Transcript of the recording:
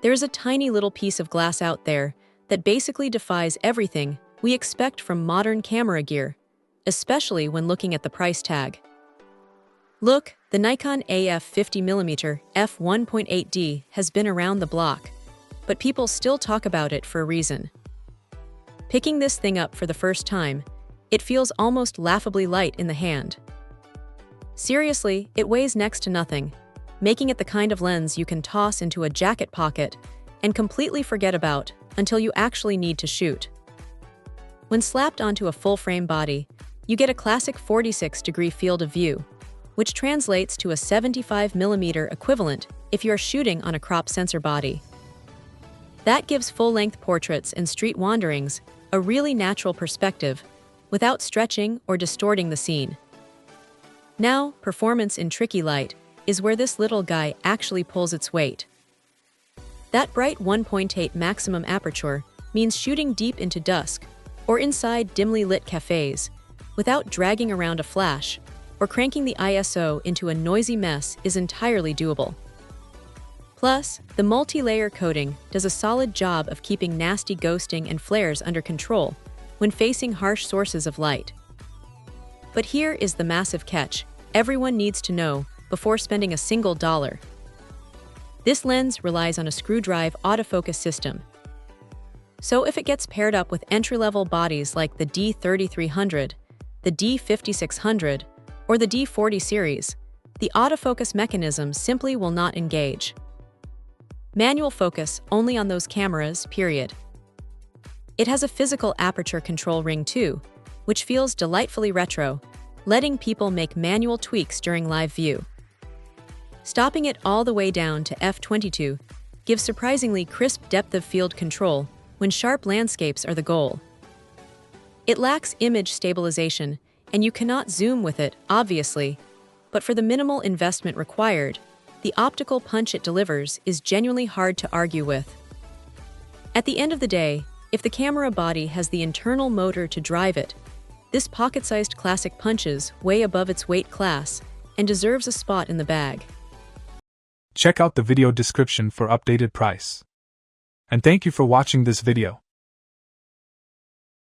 There's a tiny little piece of glass out there that basically defies everything we expect from modern camera gear, especially when looking at the price tag. Look, the Nikon AF 50mm f1.8D has been around the block, but people still talk about it for a reason. Picking this thing up for the first time, it feels almost laughably light in the hand. Seriously, it weighs next to nothing, making it the kind of lens you can toss into a jacket pocket and completely forget about until you actually need to shoot. When slapped onto a full-frame body, you get a classic 46-degree field of view, which translates to a 75mm equivalent if you're shooting on a crop sensor body. That gives full-length portraits and street wanderings a really natural perspective without stretching or distorting the scene. Now, performance in tricky light is where this little guy actually pulls its weight. That bright 1.8 maximum aperture means shooting deep into dusk or inside dimly lit cafes without dragging around a flash or cranking the ISO into a noisy mess is entirely doable. Plus, the multi-layer coating does a solid job of keeping nasty ghosting and flares under control when facing harsh sources of light. But here is the massive catch everyone needs to know before spending a single dollar. This lens relies on a screw-drive autofocus system. So if it gets paired up with entry-level bodies like the D3300, the D5600, or the D40 series, the autofocus mechanism simply will not engage. Manual focus only on those cameras, period. It has a physical aperture control ring too, which feels delightfully retro, letting people make manual tweaks during live view. Stopping it all the way down to f22 gives surprisingly crisp depth of field control when sharp landscapes are the goal. It lacks image stabilization, and you cannot zoom with it, obviously, but for the minimal investment required, the optical punch it delivers is genuinely hard to argue with. At the end of the day, if the camera body has the internal motor to drive it, this pocket-sized classic punches way above its weight class and deserves a spot in the bag. Check out the video description for updated price. And thank you for watching this video.